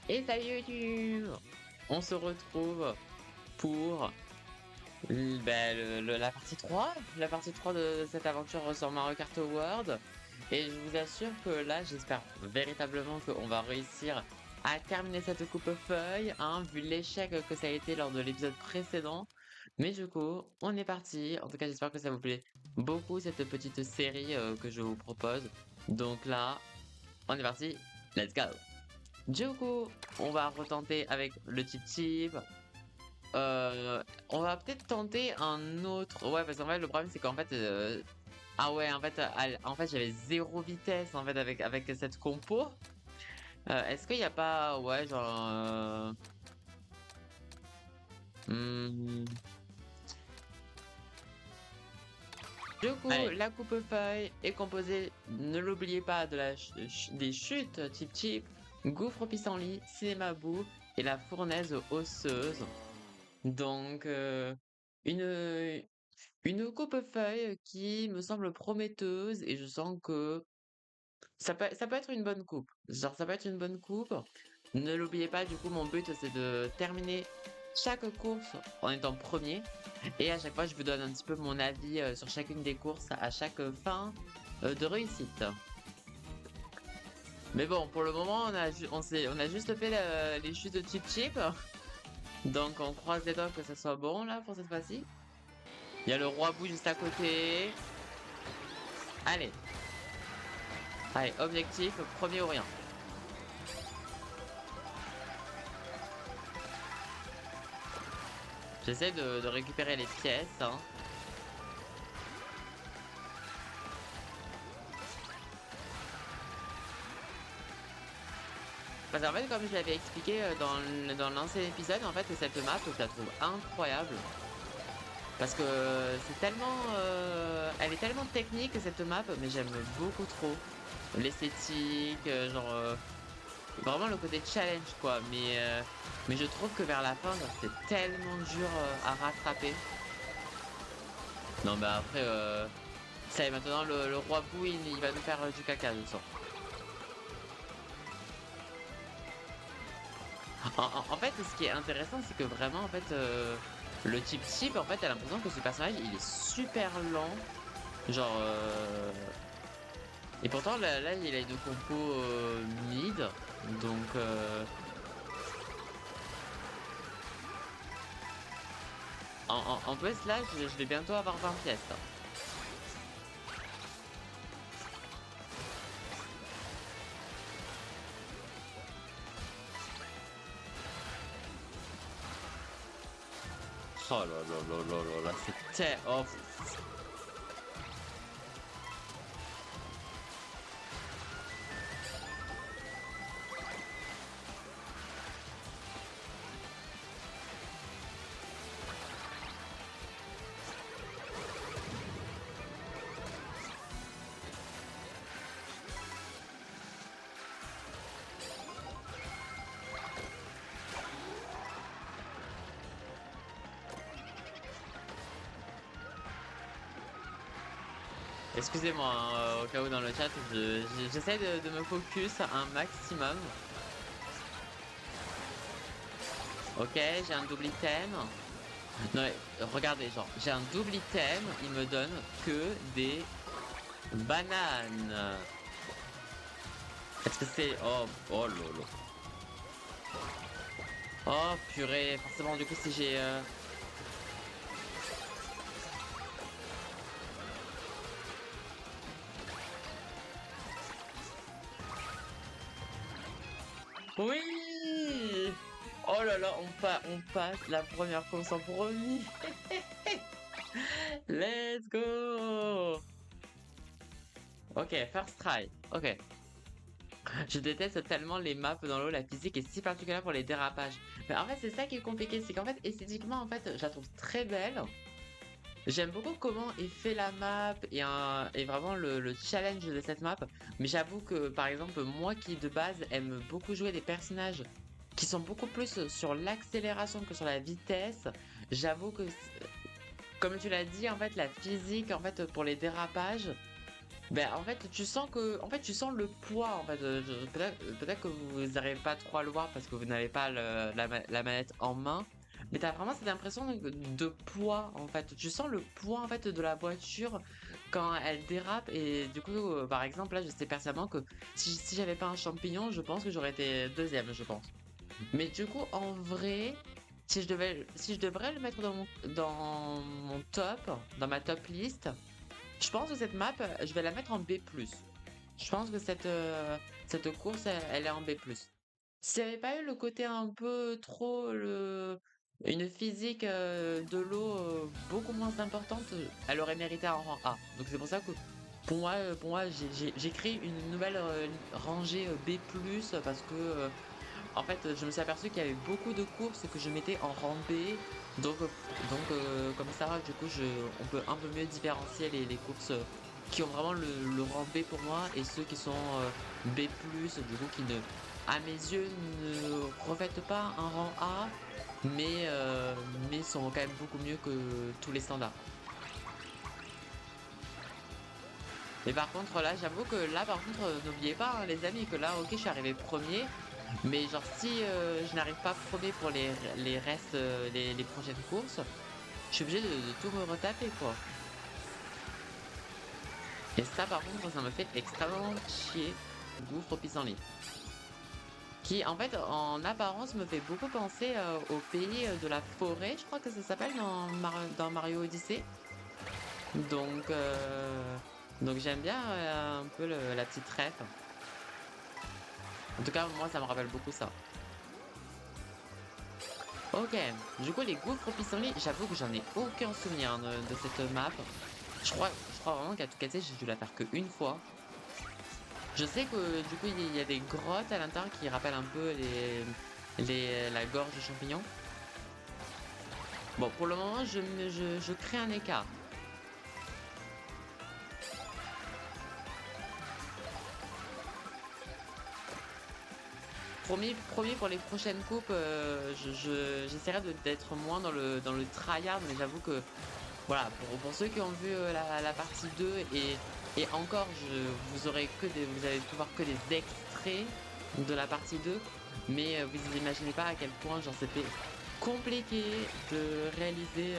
Et salut YouTube! On se retrouve pour la partie 3 de cette aventure sur Mario Kart World. Et je vous assure que là, j'espère véritablement qu'on va réussir à terminer cette coupe-feuille, hein, vu l'échec que ça a été lors de l'épisode précédent. Mais du coup, on est parti. En tout cas, j'espère que ça vous plaît beaucoup, cette petite série que je vous propose. Donc là, on est parti. Let's go! Du coup, on va retenter avec le Chip. On va peut-être tenter un autre. Ouais, parce qu'en fait, le problème, c'est qu'en fait, ah ouais, en fait, j'avais zéro vitesse en fait avec cette compo. Est-ce qu'il n'y a pas, ouais, genre, hmm, du coup, Allez, la coupe-feuille est composée, ne l'oubliez pas, de des chutes Chip, gouffre pissenlit, cinéma boue et la fournaise osseuse. Donc, une, une coupe-feuille qui me semble prometteuse et je sens que ça peut être une bonne coupe. Genre, ça peut être une bonne coupe. Ne l'oubliez pas, du coup, mon but, c'est de terminer chaque course en étant premier. Et à chaque fois, je vous donne un petit peu mon avis sur chacune des courses à chaque fin de réussite. Mais bon, pour le moment, on a juste fait les chutes de Chip. Donc, on croise les doigts que ça soit bon, là, pour cette fois-ci. Il y a le roi bout juste à côté. Allez. Allez, objectif, premier ou rien. J'essaie de récupérer les pièces, hein. Parce qu'en fait, comme je l'avais expliqué dans l'ancien épisode, en fait, cette map, je la trouve incroyable. Parce que c'est tellement... elle est tellement technique, cette map, mais j'aime beaucoup trop. L'esthétique, vraiment le côté challenge, quoi. Mais je trouve que vers la fin, genre, c'est tellement dur à rattraper. Non, mais après, ça y est, maintenant, le roi Bou, il va nous faire du caca, je sens. En fait, ce qui est intéressant, c'est que vraiment, en fait, le Chip, en fait, t'as l'impression que ce personnage, il est super lent. Genre, et pourtant, là, il a une compo mid. Donc, en plus, là, je vais bientôt avoir 20 pièces, là. Oh là là là là là là, oh. Excusez-moi, hein, au cas où dans le chat, j'essaie de me focus un maximum. Ok, j'ai un double item. Non, mais regardez, genre, j'ai un double item, il me donne que des bananes. Est-ce que c'est... Oh, oh lolo. Oh purée, forcément, du coup, si j'ai... Oui! Oh là là, on passe la première course en premier. Let's go! Ok, first try. Ok. Je déteste tellement les maps dans l'eau, la physique est si particulière pour les dérapages. Mais en fait, c'est ça qui est compliqué, c'est qu'en fait, esthétiquement, en fait, je la trouve très belle. J'aime beaucoup comment est fait la map et vraiment le challenge de cette map. Mais j'avoue que, par exemple, moi qui de base aime beaucoup jouer des personnages qui sont beaucoup plus sur l'accélération que sur la vitesse, j'avoue que, comme tu l'as dit, en fait, la physique, en fait, pour les dérapages, Ben, en fait, tu sens le poids, en fait, peut-être que vous n'arrivez pas trop à le voir parce que vous n'avez pas la manette en main, mais t'as vraiment cette impression de poids, en fait. Tu sens le poids, en fait, de la voiture quand elle dérape et du coup, par exemple, là, je sais pertinemment que si j'avais pas un champignon, je pense que j'aurais été deuxième, je pense. Mais du coup, en vrai, si je devrais le mettre dans mon top, dans ma top liste, je pense que cette map, je vais la mettre en B+. Je pense que cette course, elle est en B+. S'il n'y avait pas eu le côté un peu trop une physique de l'eau beaucoup moins importante, elle aurait mérité un rang A. Donc c'est pour ça que pour moi, j'ai créé une nouvelle rangée B+, parce que en fait, je me suis aperçu qu'il y avait beaucoup de courses que je mettais en rang B. Donc, euh, comme ça, du coup, on peut un peu mieux différencier les courses qui ont vraiment le rang B pour moi et ceux qui sont B+, du coup, qui ne, à mes yeux, ne revêtent pas un rang A, mais sont quand même beaucoup mieux que tous les standards. Mais par contre, là, j'avoue que là, par contre, n'oubliez pas, hein, les amis, que là, ok, je suis arrivé premier. Mais genre si je n'arrive pas premier pour les restes, les prochaines courses, je suis obligé de tout me retaper quoi. Et ça par contre ça me fait extrêmement chier. Gouffre au pissenlit. Qui en fait en apparence me fait beaucoup penser au pays de la forêt, je crois que ça s'appelle dans Mario Odyssey. Donc, donc j'aime bien un peu la petite ref. En tout cas moi ça me rappelle beaucoup ça. Ok, du coup les gouffres pissenlits, j'avoue que j'en ai aucun souvenir hein, de cette map. Je crois vraiment qu'à tout casser, j'ai dû la faire qu'une fois. Je sais que du coup il y a des grottes à l'intérieur qui rappellent un peu la gorge de champignons. Bon, pour le moment, je crée un écart. Promis pour les prochaines coupes, j'essaierai d'être moins dans le tryhard, mais j'avoue que voilà, pour ceux qui ont vu la partie 2 et encore, vous avez pu voir que des extraits de la partie 2, mais vous imaginez pas à quel point genre c'était compliqué de réaliser.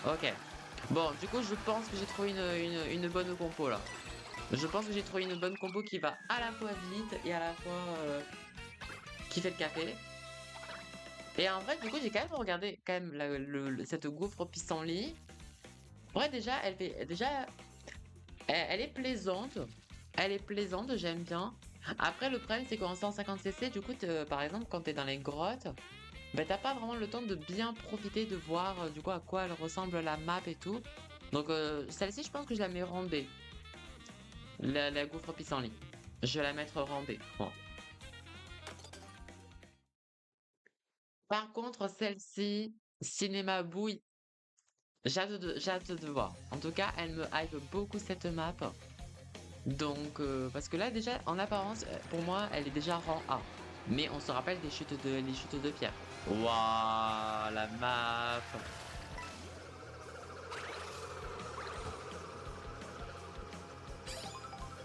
Ok. Bon, du coup, je pense que j'ai trouvé une bonne compo là. Je pense que j'ai trouvé une bonne compo qui va à la fois vite et à la fois qui fait le café. Et en vrai, du coup, j'ai quand même regardé quand même cette gouffre pissenlit. Ouais, déjà, elle est plaisante. Elle est plaisante, j'aime bien. Après, le problème, c'est qu'en 150 cc, du coup, par exemple, quand t'es dans les grottes, bah, t'as pas vraiment le temps de bien profiter, de voir du coup à quoi elle ressemble la map et tout. Donc, celle-ci, je pense que je la mets rang B. La gouffre pissenlit. Je vais la mettre rang B. Bon. Par contre, celle-ci, Cinéma Bouille, j'ai hâte de voir. En tout cas, elle me hype beaucoup cette map. Donc, parce que là, déjà, en apparence, pour moi, elle est déjà rang A. Mais on se rappelle les chutes de pierre. Waouh, la map!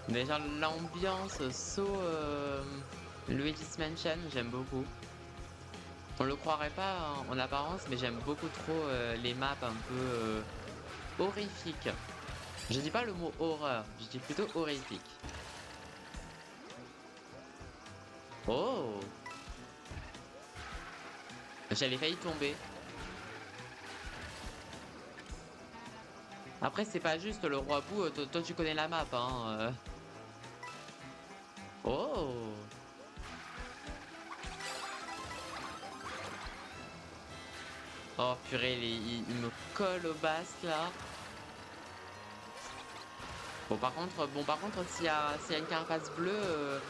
Déjà, l'ambiance saut Luigi's Mansion, j'aime beaucoup. On le croirait pas en apparence, mais j'aime beaucoup trop les maps un peu horrifiques. Je dis pas le mot horreur, je dis plutôt horrifique. Oh! J'avais failli tomber. Après, c'est pas juste le roi Bou, toi tu connais la map, hein. Oh! Oh purée, il me colle au basque là. Bon, par contre, s'il y a une carapace bleue,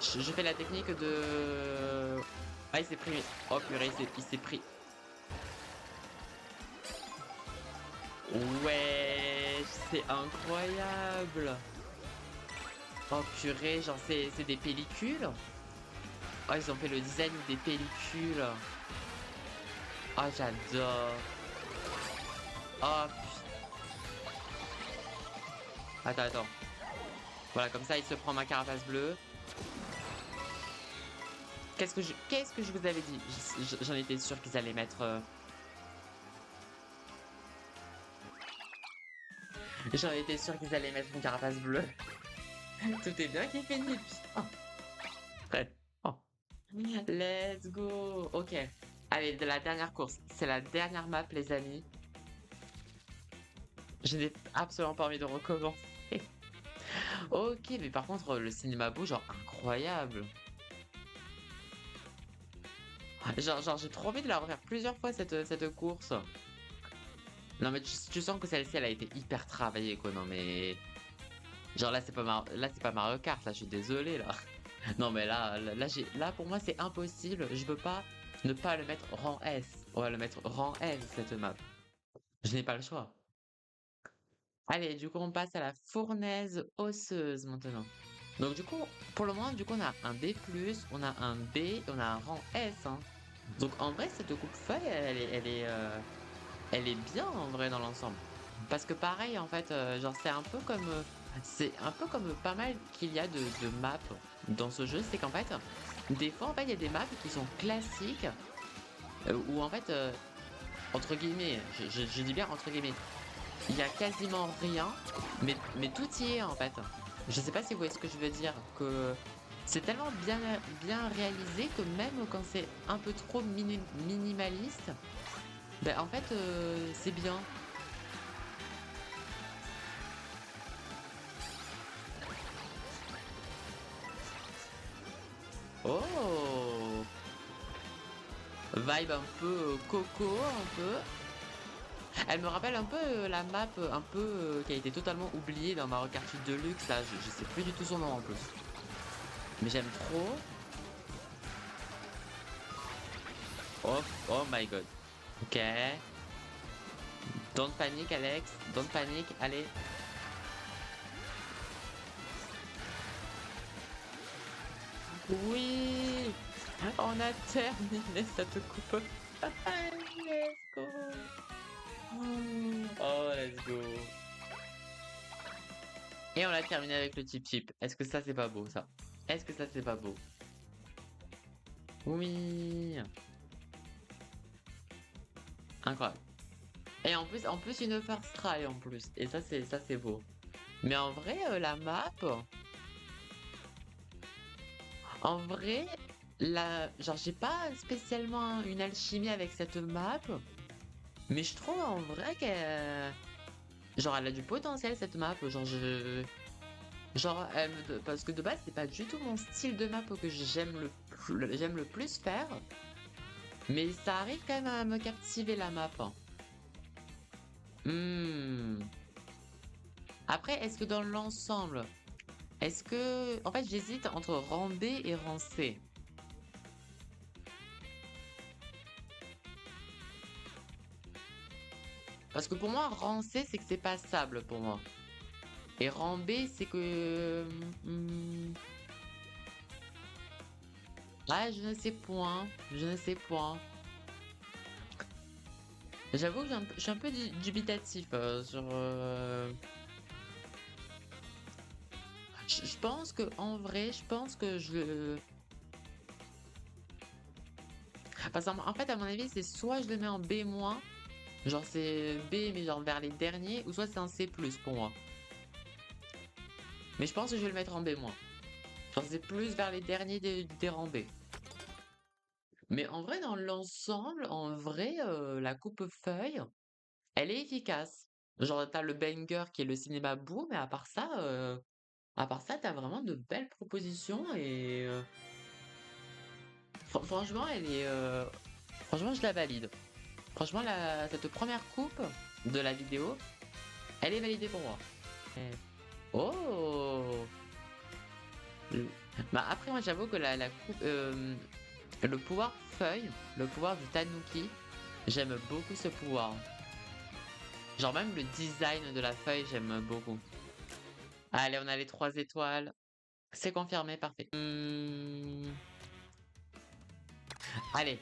je fais la technique de. Ah, il s'est pris. Oh purée, il s'est pris. Ouais, c'est incroyable. Oh purée, genre c'est des pellicules. Oh, ils ont fait le design des pellicules. Oh, j'adore. Oh, attends, attends. Voilà, comme ça, il se prend ma carapace bleue. Qu'est-ce que je vous avais dit? J'en étais sûr qu'ils allaient mettre. J'en étais sûr qu'ils allaient mettre une carapace bleue. Tout est bien qui finit. Putain. Ouais. Oh. Let's go. Ok. Allez, de la dernière course. C'est la dernière map, les amis. Je n'ai absolument pas envie de recommencer. Ok, mais par contre, le cinéma beau, genre incroyable. Genre j'ai trop envie de la refaire plusieurs fois cette course. Non mais tu sens que celle-ci elle a été hyper travaillée quoi. Non mais genre là c'est pas Mario Kart là. Je suis désolé là. Non mais là pour moi c'est impossible. Je peux pas ne pas le mettre rang S. On va le mettre rang S cette map. Je n'ai pas le choix. Allez, du coup on passe à la fournaise osseuse maintenant. Donc du coup pour le moment du coup on a un D+, on a un B, et on a un rang S. Hein. Donc en vrai cette coupe feuille elle est bien en vrai dans l'ensemble. Parce que pareil en fait, genre c'est un peu comme pas mal qu'il y a de maps dans ce jeu, c'est qu'en fait, des fois en fait il y a des maps qui sont classiques, où en fait, entre guillemets, je dis bien entre guillemets, il y a quasiment rien, mais tout y est en fait. Je sais pas si vous voyez ce que je veux dire, que c'est tellement bien réalisé que même quand c'est un peu trop minimaliste, ben en fait c'est bien. Oh! Vibe un peu coco, un peu. Elle me rappelle un peu la map un peu qui a été totalement oubliée dans Mario Kart 8 Deluxe, là, je sais plus du tout son nom en plus. Mais j'aime trop. Oh, oh my god. Ok. Don't panic, Alex. Don't panic. Allez. Oui! On a terminé cette coupe. Let's go! Oh, let's go! Et on l'a terminé avec le Tip Chip. Est-ce que ça c'est pas beau ça? Est-ce que ça c'est pas beau? Oui! Incroyable. Et en plus une first try en plus. Et ça c'est beau. Mais en vrai, la map, en vrai, genre j'ai pas spécialement une alchimie avec cette map, mais je trouve en vrai qu'elle, genre elle a du potentiel cette map. Genre parce que de base c'est pas du tout mon style de map que j'aime le plus faire, mais ça arrive quand même à me captiver la map. Hmm. Après, est-ce que dans l'ensemble, en fait, j'hésite entre rang B et rang C. Parce que pour moi, rang C, c'est que c'est passable pour moi. Et rang B, c'est que... Ah, je ne sais point. Je ne sais point. J'avoue que je suis un peu dubitatif sur... Je pense que en vrai, je pense que je... Parce qu'en fait, à mon avis, c'est soit je le mets en B-, genre c'est B, mais genre vers les derniers, ou soit c'est un C+, pour moi. Mais je pense que je vais le mettre en B-. Genre c'est plus vers les derniers des rangs B. Mais en vrai, dans l'ensemble, en vrai, la coupe-feuille, elle est efficace. Genre, t'as le banger qui est le cinéma boom, mais à part ça, t'as vraiment de belles propositions et franchement, franchement, je la valide. Franchement, cette première coupe de la vidéo, elle est validée pour moi. Oh! Le- Bah après, moi, j'avoue que la coupe, le pouvoir feuille, le pouvoir du Tanuki, j'aime beaucoup ce pouvoir. Genre même le design de la feuille, j'aime beaucoup. Allez, on a les 3 étoiles. C'est confirmé, parfait. Allez,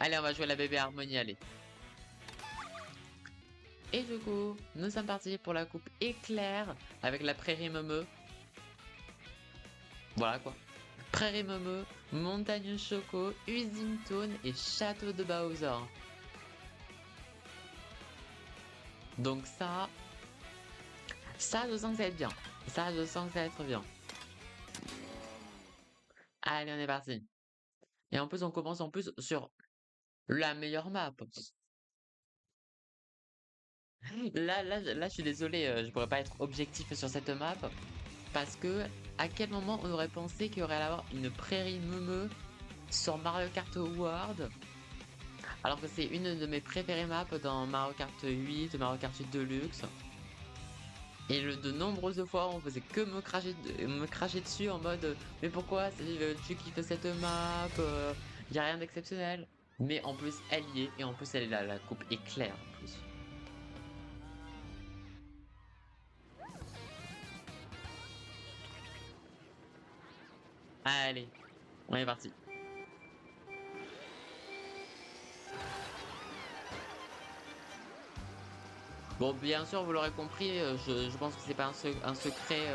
allez, on va jouer la bébé Harmonie, allez. Et du coup, nous sommes partis pour la coupe éclair avec la prairie meumeux. Voilà quoi. Prairie meumeux, montagne choco, usine Toon et château de Bowser. Donc ça je sens que ça va être bien. Ça je sens que ça va être bien. Allez, on est parti. Et en plus, on commence en plus sur la meilleure map. Là, je suis désolé, je pourrais pas être objectif sur cette map. Parce que, à quel moment on aurait pensé qu'il y aurait à avoir une prairie meumeux sur Mario Kart World, alors que c'est une de mes préférées maps dans Mario Kart 8, Mario Kart 8 Deluxe. Et de nombreuses fois, on faisait que me cracher dessus en mode mais pourquoi tu kiffes cette map, y a rien d'exceptionnel. Mais en plus, elle y est, et en plus, elle est là, la coupe est claire en plus. Allez, on est parti. Bon, bien sûr, vous l'aurez compris, je pense que c'est pas un secret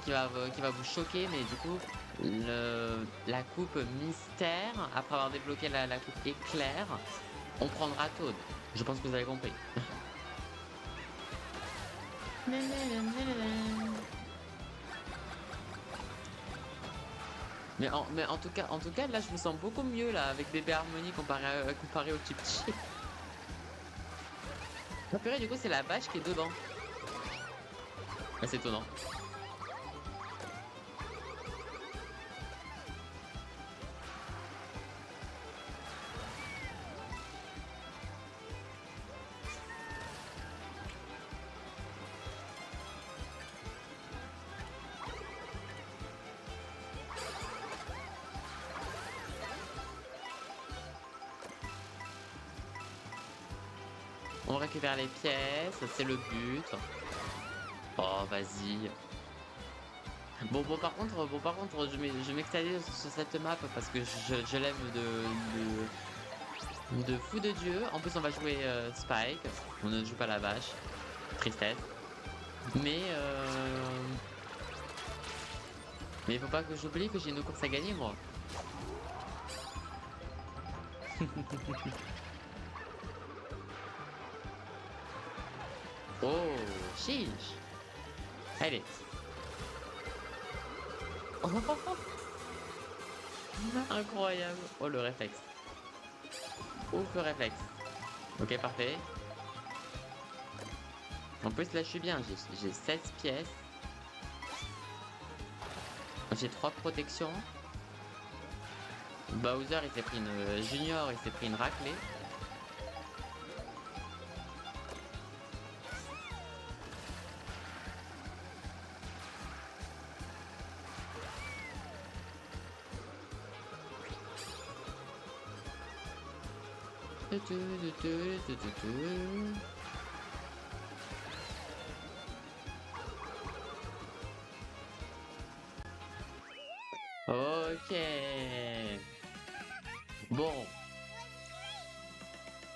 qui va vous choquer, mais du coup, la coupe mystère, après avoir débloqué la coupe éclair, on prendra Toad. Je pense que vous avez compris. Mais en tout cas, là, je me sens beaucoup mieux là avec Bébé Harmony comparé au Chip Chip. Ah, purée, du coup, c'est la vache qui est dedans. Ah, c'est étonnant. On récupère les pièces, c'est le but. Oh, vas-y. Par contre, je m'extasie sur cette map parce que je l'aime de fou de Dieu. En plus, on va jouer Spike. On ne joue pas la vache. Tristesse. Mais mais il faut pas que j'oublie que j'ai une course à gagner, moi. Oh, chiche. Allez. Incroyable. Oh, le réflexe. Ouf, le réflexe. Ok, parfait. En plus, là, je suis bien. J'ai 16 pièces. J'ai 3 protections. Bowser, il s'est pris une Junior, il s'est pris une raclée. Ok. Bon.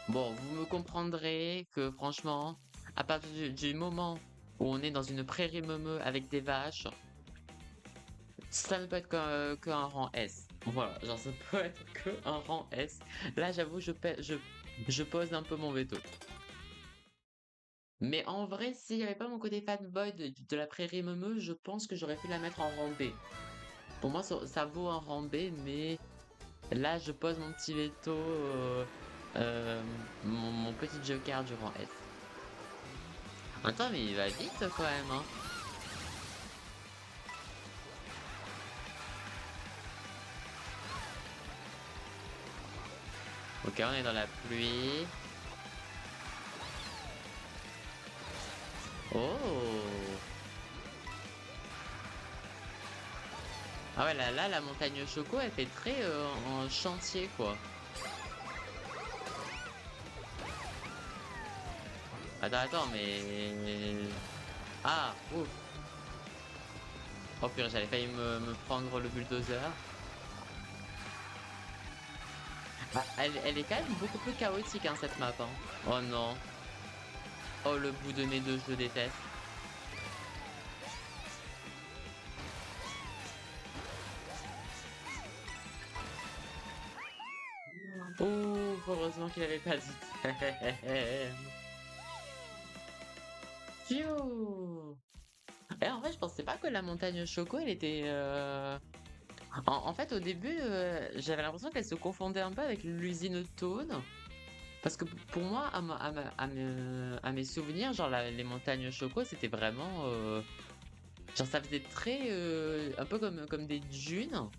Bon, vous me comprendrez que franchement, à partir du moment où on est dans une prairie meumeux avec des vaches, ça ne peut être qu'un rang S. Voilà, genre ça peut être que un rang S. Là, j'avoue, je pose un peu mon veto. Mais en vrai, s'il n'y avait pas mon côté fanboy de la prairie meumeuse, je pense que j'aurais pu la mettre en rang B. Pour moi, ça vaut un rang B, mais là, je pose mon petit veto, mon petit joker du rang S. Attends, mais il va vite quand même, hein. Ok, on est dans la pluie. Oh! Ah ouais, là, la montagne Choco, elle fait très en chantier, quoi. Attends, mais... Ah, ouf. Oh purée, j'allais failli me prendre le bulldozer. Ah, elle est quand même beaucoup plus chaotique, hein, cette map, hein. Oh non. Oh, le bout de mes deux, je le déteste. Oh, heureusement qu'il avait pas dit thème. Phew. Et en fait, je pensais pas que la montagne Choco, elle était. En fait, au début, j'avais l'impression qu'elle se confondait un peu avec l'usine Toad. Parce que pour moi, à mes souvenirs, genre les montagnes Choco, c'était vraiment. Genre, ça faisait très. Un peu comme des dunes.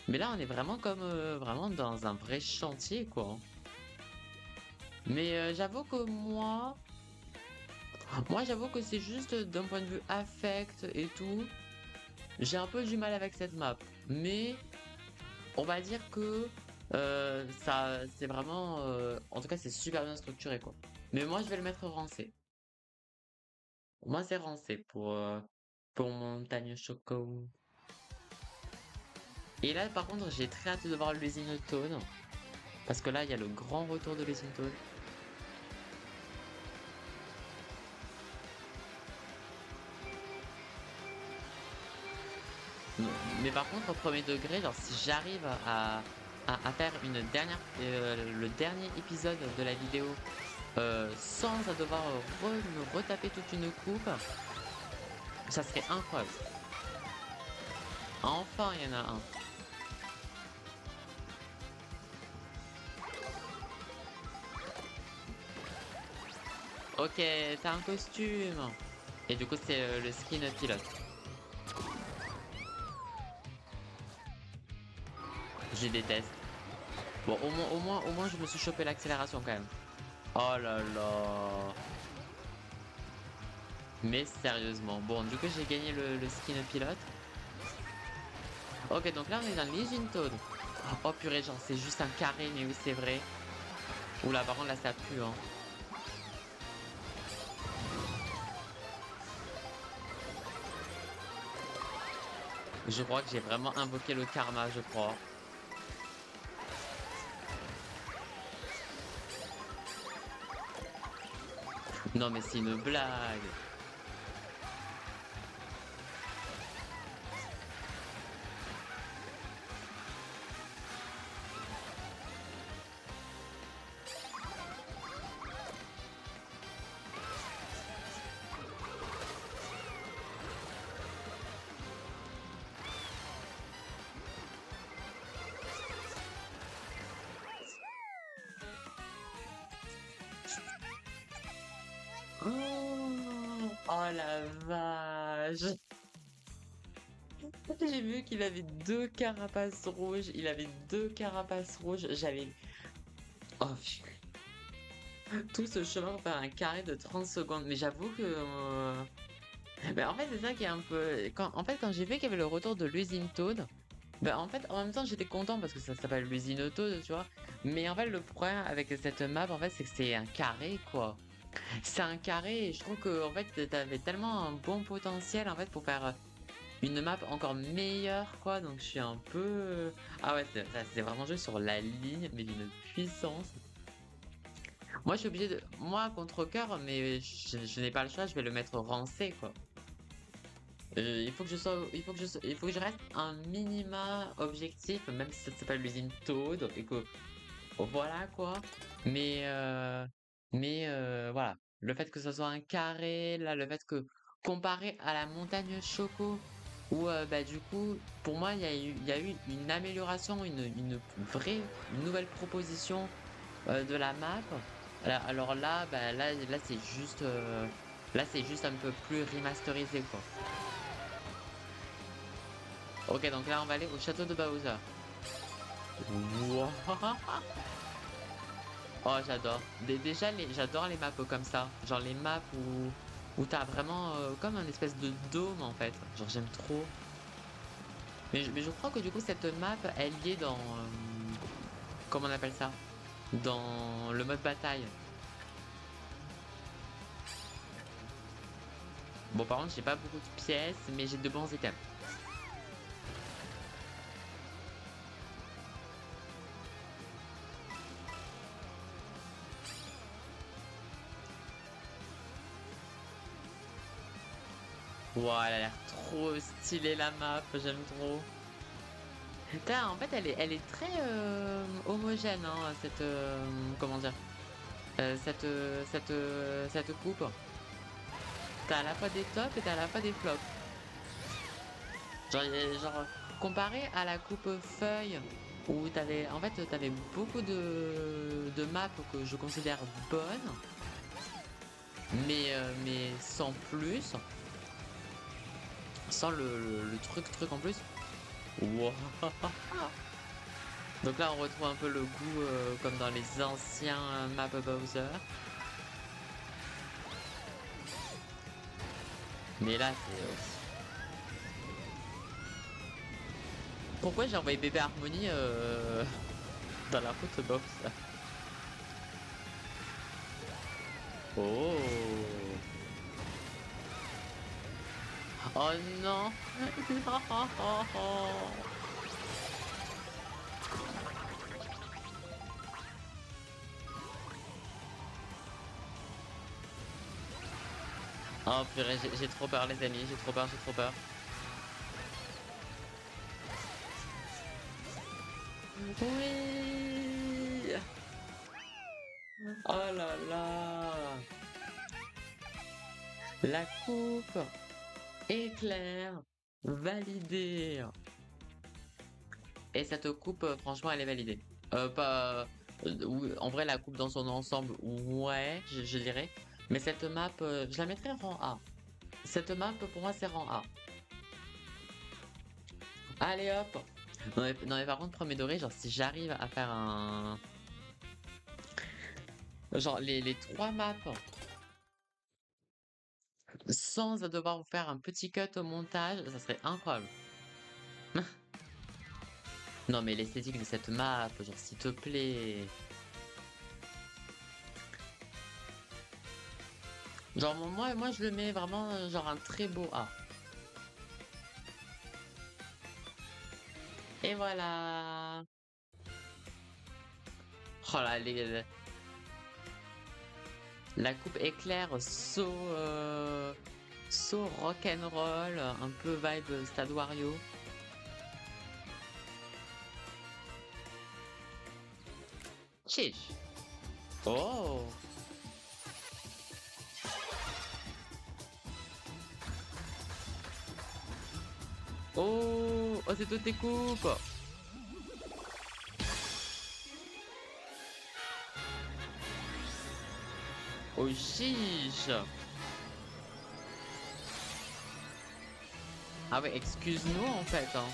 Mais là, on est vraiment comme. Vraiment dans un vrai chantier, quoi. Mais j'avoue que moi, j'avoue que c'est juste d'un point de vue affect et tout. J'ai un peu du mal avec cette map. Mais on va dire que ça, c'est vraiment. En tout cas, c'est super bien structuré, quoi. Mais moi, je vais le mettre rancé. Moi, c'est rancé pour Montagne Choco. Et là, par contre, j'ai très hâte de voir l'usine Toad. Parce que là, il y a le grand retour de l'usine Toad. Mais par contre, au premier degré, genre, si j'arrive à faire le dernier épisode de la vidéo sans devoir me retaper toute une coupe, ça serait incroyable. Enfin, il y en a un. Ok, t'as un costume. Et du coup, c'est le skin pilote. Je déteste. Bon, au moins, je me suis chopé l'accélération quand même. Oh là là. Mais sérieusement. Bon, du coup, j'ai gagné le skin pilote. Ok, donc là, on est dans l'usine Toad. Oh purée, genre, c'est juste un carré, mais oui, c'est vrai. Oula, par contre, là, ça pue, hein. Je crois que j'ai vraiment invoqué le karma, je crois. Non, mais c'est une blague. Oh, oh la vache. J'ai vu qu'il avait deux carapaces rouges. Il avait deux carapaces rouges. J'avais. Oh, tout ce chemin pour faire un carré de 30 secondes. Mais j'avoue que. Ben, en fait, c'est ça qui est un peu. En fait, quand j'ai vu qu'il y avait le retour de l'usine Toad, ben, en fait, en même temps, j'étais content parce que ça s'appelle l'usine Toad, tu vois. Mais en fait, le problème avec cette map, en fait, c'est que c'est un carré, quoi. C'est un carré et je trouve que, en fait, t'avais tellement un bon potentiel, en fait, pour faire une map encore meilleure, quoi. Donc, je suis un peu. Ah ouais, c'est vraiment joué sur la ligne, mais d'une puissance. Moi, je suis obligé de. Moi, contre cœur, mais je n'ai pas le choix, je vais le mettre rancé, quoi. Il faut que je sois, il faut que je reste un minima objectif, même si ça s'appelle l'usine Toad et que voilà quoi. Mais voilà, le fait que ce soit un carré, là, le fait que comparé à la montagne Choco, où bah du coup, pour moi, il y a eu une amélioration, une nouvelle proposition de la map. Alors là, bah là c'est juste un peu plus remasterisé quoi. Ok, donc là, on va aller au château de Bowser. Wouah. Oh, j'adore. Déjà, j'adore les maps comme ça. Genre les maps où t'as vraiment comme un espèce de dôme en fait. Genre j'aime trop. Mais je crois que du coup cette map elle y est dans comment on appelle ça? Dans le mode bataille. Bon par contre j'ai pas beaucoup de pièces mais j'ai de bons items. Wow, elle a l'air trop stylée la map, j'aime trop. Putain, en fait, elle est très homogène, hein, cette, comment dire, cette coupe. T'as à la fois des tops et t'as à la fois des flops. Genre, comparé à la coupe feuille, où t'avais beaucoup de maps que je considère bonnes, mais sans plus, sans le truc en plus. Wow. Donc là, on retrouve un peu le goût comme dans les anciens maps Bowser. Mais là, c'est... Pourquoi j'ai envoyé bébé Harmony dans la route Bowser? Oh. Oh non. Oh purée, j'ai trop peur les amis, j'ai trop peur, j'ai trop peur. Oui. Oh là là. La coupe éclair validée. Et cette coupe, franchement, elle est validée. Pas, en vrai, la coupe dans son ensemble, ouais, je dirais. Mais cette map, je la mettrais rang A. Cette map, pour moi, c'est rang A. Allez hop! Non mais par contre, premier degré, genre si j'arrive à faire un... Genre les trois maps sans devoir vous faire un petit cut au montage, ça serait incroyable. Non mais l'esthétique de cette map, genre s'il te plaît. Genre moi je le mets vraiment genre un très beau A. Et voilà. Oh là, la coupe éclair so rock'n'roll, un peu vibe Stade Wario. Chiche. Oh. Oh. Oh, c'est toutes tes coupes. Oh, chiche. Ah ouais, excuse-nous en fait, hein.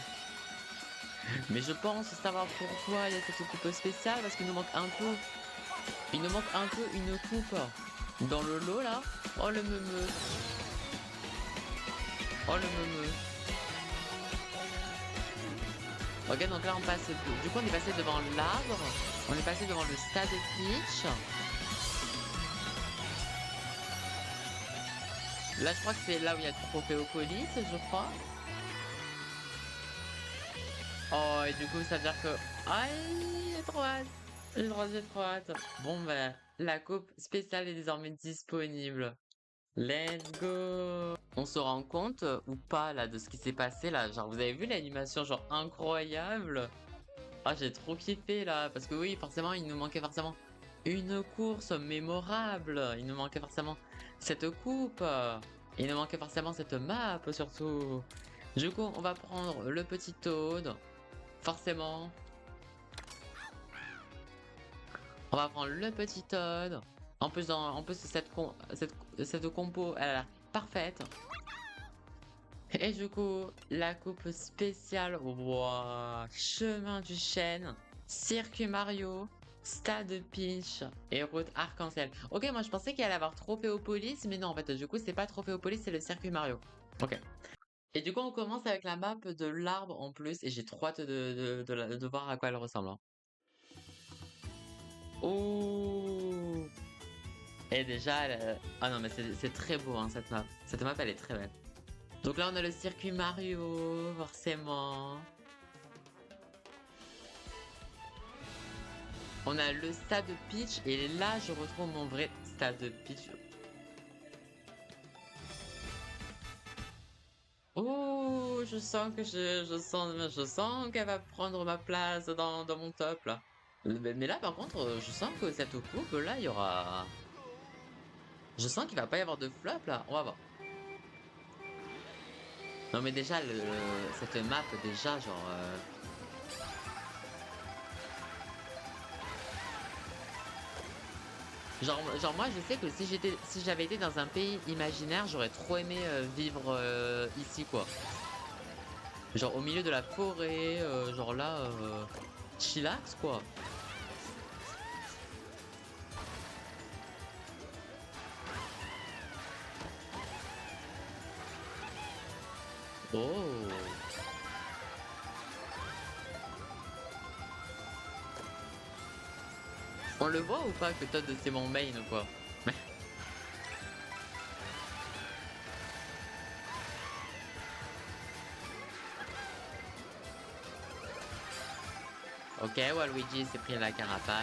Mais je pense savoir pourquoi il y a cette coupe spéciale, parce qu'il nous manque un peu. Il nous manque un peu une coupe dans le lot là. Oh le meumeu. Oh le meumeu. Ok, donc là on passe. Du coup on est passé devant l'arbre. On est passé devant le stade Peach. Là je crois que c'est là où il y a le Trophéopolis, je crois. Oh et du coup ça veut dire que... Aïe, j'ai trop hâte. J'ai trop hâte. Bon bah la coupe spéciale est désormais disponible. Let's go! On se rend compte ou pas là de ce qui s'est passé là? Genre vous avez vu l'animation genre incroyable? Ah j'ai trop kiffé là parce que oui forcément il nous manquait forcément une course mémorable. Il nous manquait forcément cette coupe. Il nous manquait forcément cette map surtout. Du coup on va prendre le petit Toad. Forcément. On va prendre le petit Toad. En plus cette compo elle a l'air parfaite. Et du coup, la coupe spéciale, wow, chemin du chêne, circuit Mario, stade Peach et route arc-en-ciel. Ok, moi je pensais qu'il allait avoir Trophéopolis, mais non, en fait, du coup, c'est pas Trophéopolis, c'est le circuit Mario. Ok. Et du coup, on commence avec la map de l'arbre en plus, et j'ai trop hâte de voir à quoi elle ressemble, hein. Ouh! Et déjà, ah non, mais c'est très beau, hein, cette map. Cette map, elle est très belle. Donc là, on a le circuit Mario, forcément. On a le stade Peach, et là, je retrouve mon vrai stade Peach. je sens que je sens qu'elle va prendre ma place dans mon top là. Mais là par contre, je sens que cette coupe là, il y aura je sens qu'il va pas y avoir de flop là, on va voir. Non mais déjà cette map déjà genre, genre moi je sais que si j'avais été dans un pays imaginaire, j'aurais trop aimé, vivre, ici quoi. Genre au milieu de la forêt, genre là, chillax quoi. Oh! On le voit ou pas que Todd c'est mon main ou quoi? OK, Waluigi s'est pris la carapace.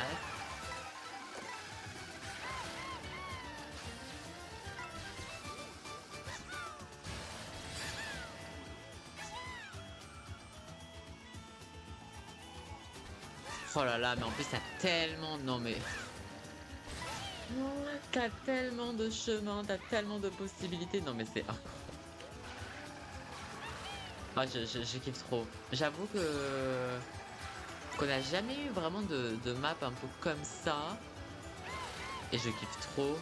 Oh là là, mais en plus t'as tellement non mais t'as tellement de chemins, t'as tellement de possibilités. Non mais c'est incroyable. Ah je kiffe trop. J'avoue que qu'on n'a jamais eu vraiment de map un peu comme ça et je kiffe trop.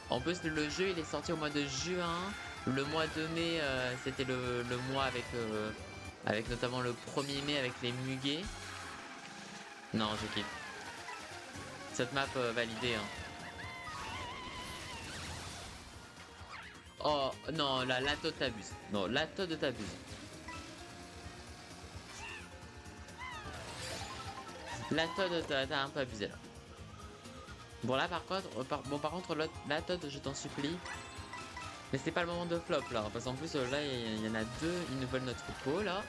En plus le jeu il est sorti au mois de juin. Le mois de mai, c'était le mois avec notamment le 1er mai avec les muguets. Non, je kiffe. Cette map, validée, hein. Oh non, là Todd t'abuses. Non, là Todd t'abuses. Là Todd t'as un peu abusé là. Bon là par contre, par contre là Todd je t'en supplie. Mais c'est pas le moment de flop là, parce qu'en plus là il y en a deux, ils nous veulent notre peau là.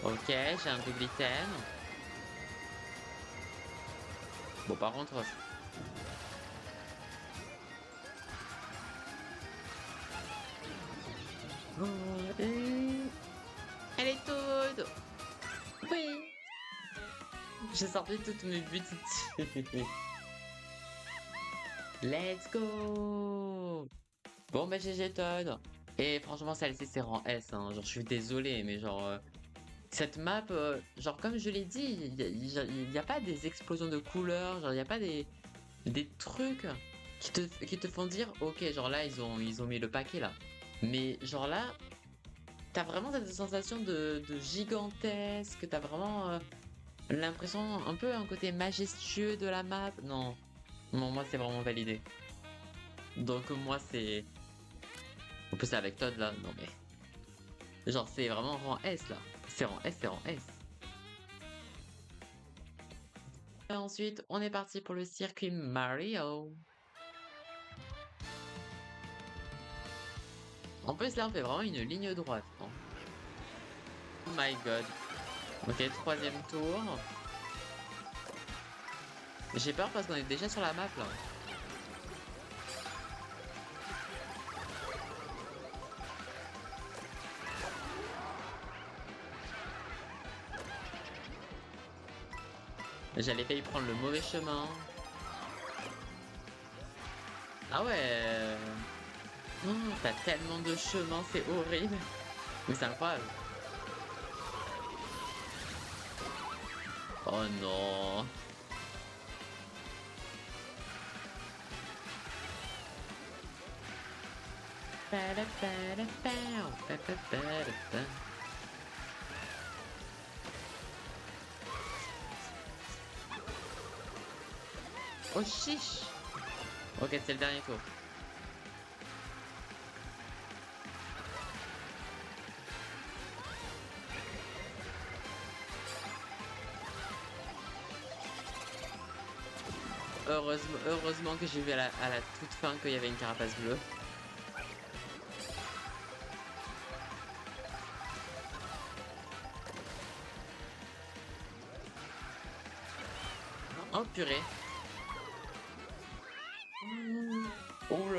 Ok, j'ai un double item. Bon par contre... Oh, elle est Toad. Oui. J'ai sorti toutes mes buts. Let's go. Bon bah GG Todd. Et franchement celle-ci c'est rang S, hein. Genre je suis désolé mais genre... cette map, genre comme je l'ai dit, il y a pas des explosions de couleurs, genre il y a pas des trucs qui te font dire ok genre là ils ont mis le paquet là. Mais genre là, t'as vraiment cette sensation de gigantesque, t'as vraiment l'impression un peu un côté majestueux de la map. Non, non moi c'est vraiment validé. Donc moi c'est... En plus c'est avec Todd là, non mais... Genre c'est vraiment rang S là. C'est rang S, c'est rang S. Et ensuite, on est parti pour le circuit Mario. En plus, là, on fait vraiment une ligne droite, hein. Oh my god. Ok, troisième tour. J'ai peur parce qu'on est déjà sur la map, là. J'allais failli prendre le mauvais chemin. Ah ouais. Oh, t'as tellement de chemins, c'est horrible. Mais c'est incroyable. Oh non. Oh chiche. Ok, c'est le dernier tour. Heureusement que j'ai vu à la toute fin qu'il y avait une carapace bleue. Oh purée.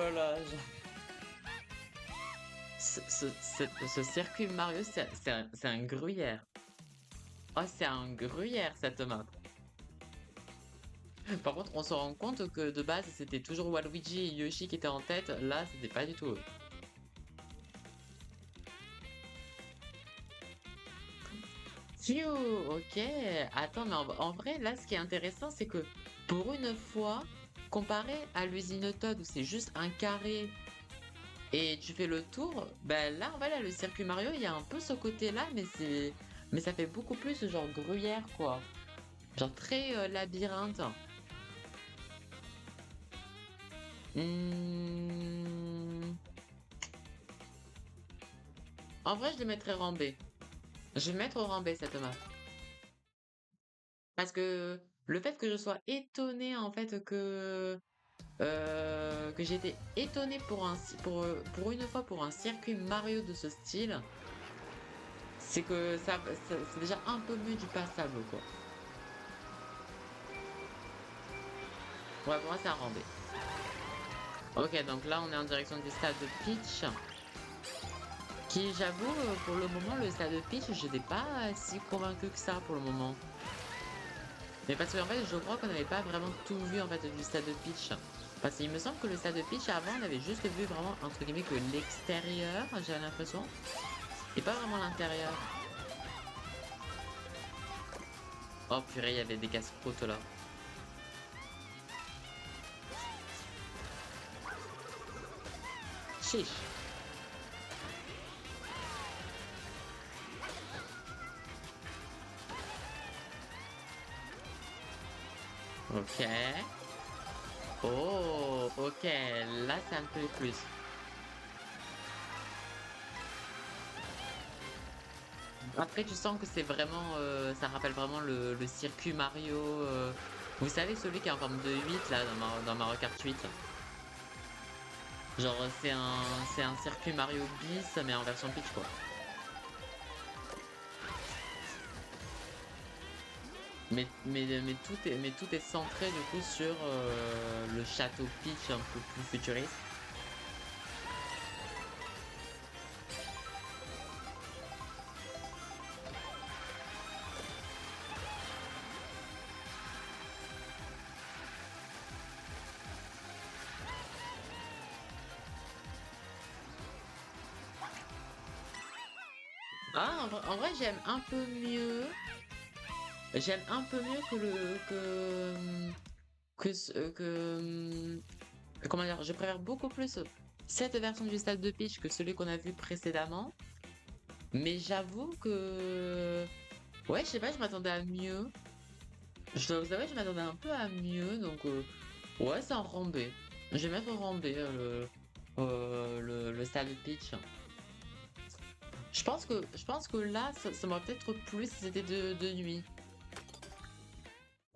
là là, ce circuit Mario, c'est un gruyère. Oh, c'est un gruyère cette map. Par contre, on se rend compte que de base, c'était toujours Waluigi et Yoshi qui étaient en tête. Là, c'était pas du tout eux. Phew, ok. Attends, mais en vrai, là, ce qui est intéressant, c'est que pour une fois, comparé à l'usine Todd où c'est juste un carré et tu fais le tour, ben là, en vrai, là, le circuit Mario, il y a un peu ce côté-là, mais ça fait beaucoup plus genre gruyère, quoi. Genre très labyrinthe. Hmm. En vrai, je les mettrais rang B. Je vais mettre au rang B cette map. Parce que le fait que je sois étonnée en fait que j'ai été étonnée pour une fois pour un circuit Mario de ce style, c'est que c'est déjà un peu mieux du passable quoi. Ouais, pour moi c'est un rang B. Ok, donc là on est en direction du stade de Peach. Qui j'avoue pour le moment le stade de Peach je n'étais pas si convaincu que ça pour le moment. Mais parce qu'en fait, je crois qu'on n'avait pas vraiment tout vu en fait du stade de Peach. Parce qu'il me semble que le stade de Peach avant, on avait juste vu vraiment entre guillemets que l'extérieur, j'ai l'impression, et pas vraiment l'intérieur. Oh purée, il y avait des casse-croûtes là. Chiche. Ok. Oh, ok. Là, c'est un peu plus. Après, tu sens que c'est vraiment, ça rappelle vraiment le circuit Mario. Vous savez, celui qui est en forme de 8 là dans Mario Kart 8. Genre, c'est un circuit Mario bis, mais en version Peach, quoi. Mais tout est centré, du coup, sur le château Peach un peu plus futuriste. Ah, en vrai, j'aime un peu mieux. J'aime un peu mieux que comment dire, je préfère beaucoup plus cette version du stade de Peach que celui qu'on a vu précédemment. Mais j'avoue que, ouais, je sais pas, je m'attendais à mieux. Je dois vous avouer, je m'attendais un peu à mieux, donc ouais, c'est en rang B. Je vais mettre en rang B le stade de Peach. Je pense que là, ça m'aurait peut-être plu si c'était de nuit.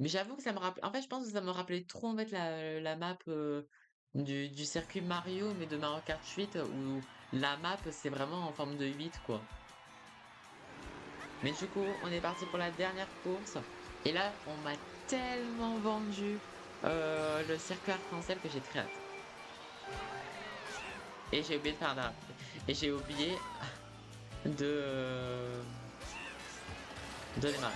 Mais j'avoue que ça me rappelle. En fait, je pense que ça me rappelait trop en fait la map du circuit Mario, mais de Mario Kart 8, où la map c'est vraiment en forme de 8 quoi. Mais du coup, on est parti pour la dernière course. Et là, on m'a tellement vendu le circuit arc-en-ciel que j'ai très hâte. Et j'ai oublié de faire Et j'ai oublié de, de démarrer.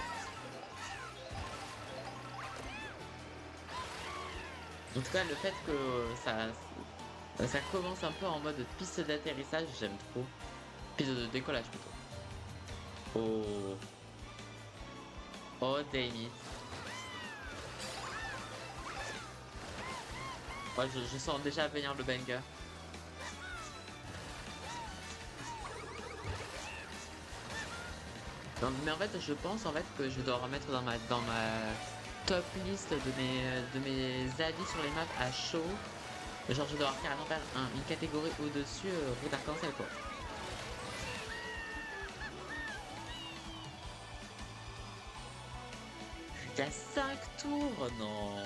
En tout cas, le fait que ça commence un peu en mode piste d'atterrissage, j'aime trop. Piste de décollage plutôt. Oh, oh, damn it. Ouais, je sens déjà venir le banger. Donc, mais en fait, je pense en fait que je dois remettre dans ma top list de mes avis sur les maps à chaud. Genre, je dois carrément faire une catégorie au-dessus route arc-en-ciel quoi. Il y a 5 tours, non.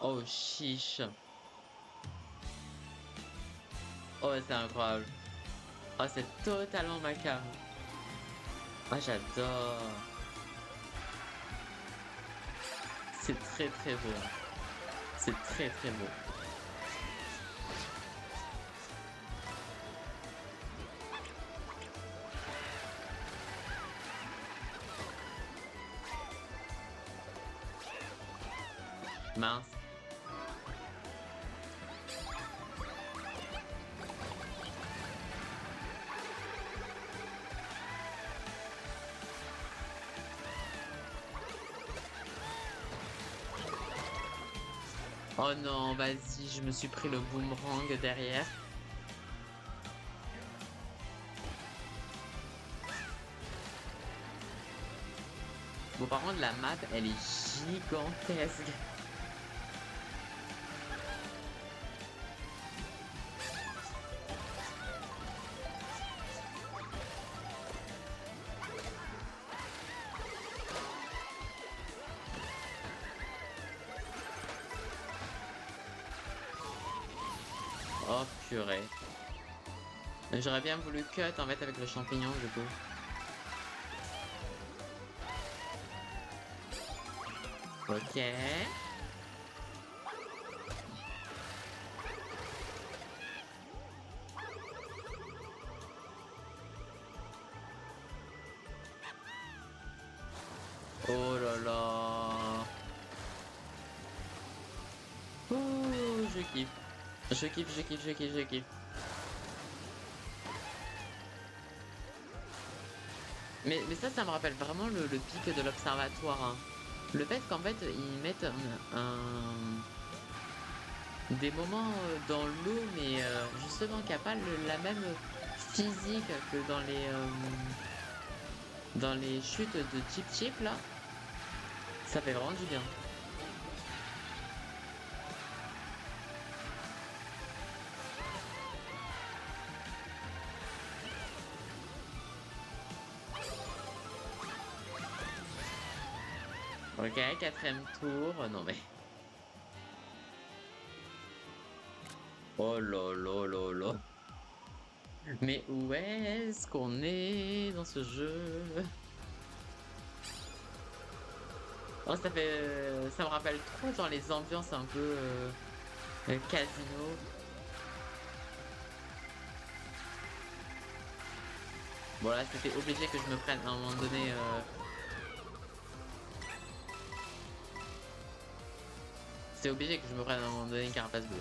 Oh, chiche. Oh, c'est incroyable. Oh, c'est totalement ma cam. Ah, j'adore. C'est très très beau. C'est très très beau. Mince. Oh non, vas-y, je me suis pris le boomerang derrière. Bon, par contre, la map, elle est gigantesque. Oh purée. J'aurais bien voulu cut en fait avec le champignon du coup. Ok. Oh là là. Oh, je kiffe. Je kiffe, je kiffe, je kiffe, je kiffe. Mais ça me rappelle vraiment le pic de l'observatoire, hein. Le fait qu'en fait, ils mettent des moments dans l'eau, mais justement qui n'a pas la même physique que dans les chutes de Chip Chip, là. Ça fait vraiment du bien. Ok, quatrième tour. Non mais... Oh là là là là. Mais où est-ce qu'on est dans ce jeu? Oh, ça fait... Ça me rappelle trop genre les ambiances un peu casino. Bon là, c'était obligé que je me prenne à un moment donné... C'était obligé que je me prenne à un moment donné une carapace bleue.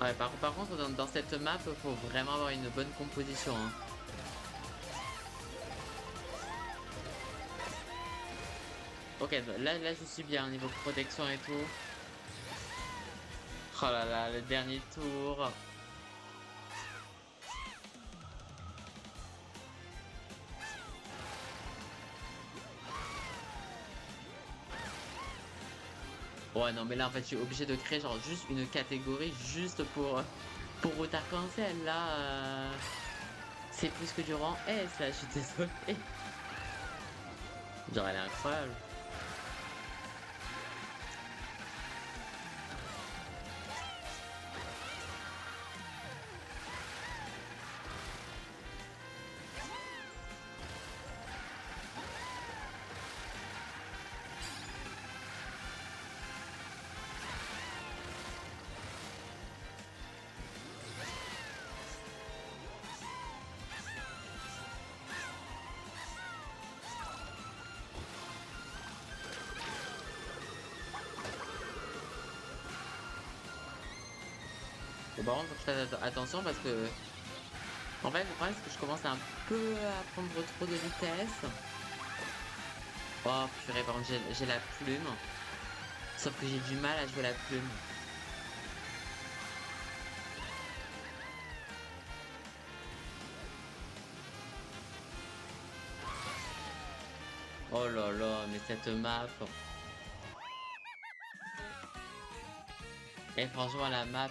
Ouais, par contre, dans cette map, faut vraiment avoir une bonne composition, hein. Ok, là je suis bien au niveau protection et tout. Oh là là, le dernier tour. Ouais, non, mais là en fait, je suis obligé de créer genre juste une catégorie juste pour route arc-en-ciel. Là, c'est plus que du rang S, là, je suis désolé. Genre, elle est incroyable. Bon, par contre, faut que je fasse attention parce que, en fait, le problème, c'est que je commence un peu à prendre trop de vitesse. Oh, purée, par contre, j'ai la plume. Sauf que j'ai du mal à jouer la plume. Oh là là, mais cette map. Et franchement, la map,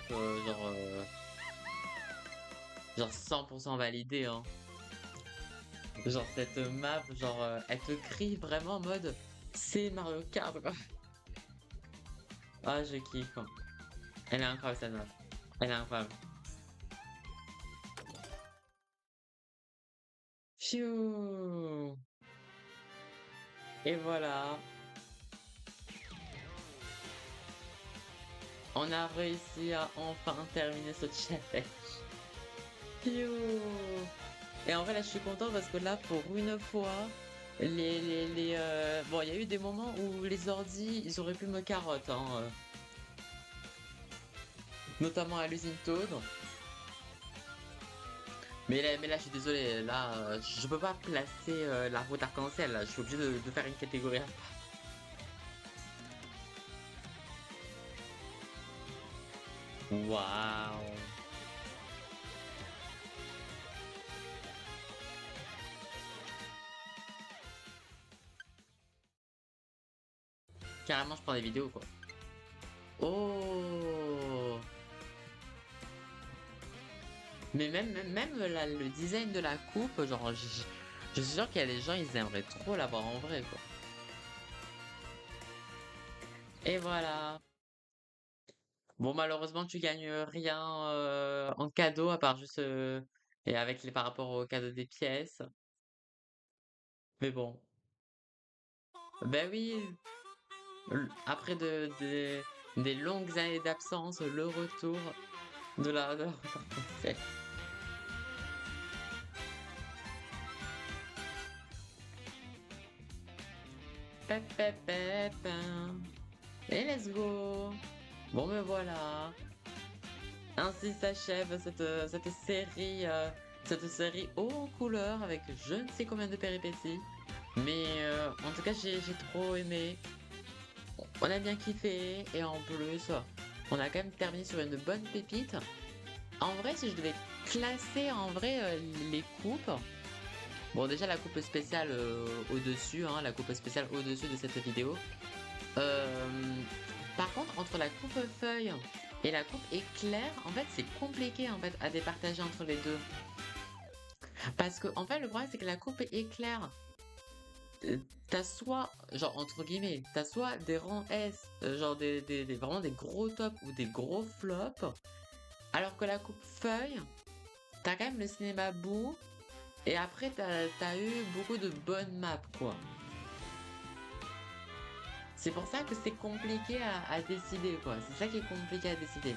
genre 100% validée, hein. Genre cette map, genre, elle te crie vraiment en mode, c'est Mario Kart, quoi. Ah, je kiffe, hein. Elle est incroyable, cette map. Elle est incroyable. Pfiou. Et voilà, on a réussi à enfin terminer ce challenge. Pfiou. Et en vrai, là, je suis contente parce que là, pour une fois, bon, il y a eu des moments où les ordis, ils auraient pu me carotte, hein, notamment à l'usine Toad. Mais là, je suis désolé, là, je peux pas placer la route arc-en-ciel, là, je suis obligé de faire une catégorie. Waouh! Carrément, je prends des vidéos, quoi. Oh! Mais même le design de la coupe, genre, je suis sûr qu'il y a des gens, ils aimeraient trop l'avoir en vrai, quoi. Et voilà. Bon, malheureusement, tu gagnes rien en cadeau, à part juste et avec les par rapport au cadeau des pièces. Mais bon. Ben oui, après des longues années d'absence, le retour de la rencontre. Pep, pep, pep, hein. Et let's go! Bon, ben voilà. Ainsi s'achève cette série haut en couleur avec je ne sais combien de péripéties. Mais en tout cas, j'ai trop aimé. On a bien kiffé et en plus, on a quand même terminé sur une bonne pépite. En vrai, si je devais classer en vrai les coupes, bon déjà la coupe spéciale au-dessus, hein, la coupe spéciale au-dessus de cette vidéo. Euh, Par contre, entre la coupe feuille et la coupe éclair, en fait, c'est compliqué en fait à départager entre les deux. Parce que en fait, le problème c'est que la coupe éclair, t'as soit, genre entre guillemets, t'as soit des rangs S, genre vraiment des gros tops ou des gros flops, alors que la coupe feuille, t'as quand même le cinéma bout, et après t'as eu beaucoup de bonnes maps quoi. C'est pour ça que c'est compliqué à décider quoi, c'est ça qui est compliqué à décider.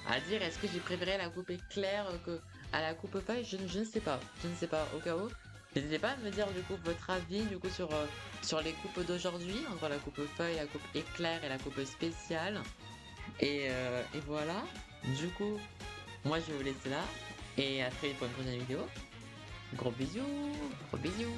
À dire est-ce que j'ai préféré la coupe éclair que à la coupe feuille, je ne sais pas, je ne sais pas au cas où. N'hésitez pas à me dire du coup votre avis du coup sur les coupes d'aujourd'hui, entre la coupe feuille, la coupe éclair et la coupe spéciale. Et voilà. Du coup, moi je vais vous laisser là. Et à très vite pour une prochaine vidéo. Gros bisous. Gros bisous.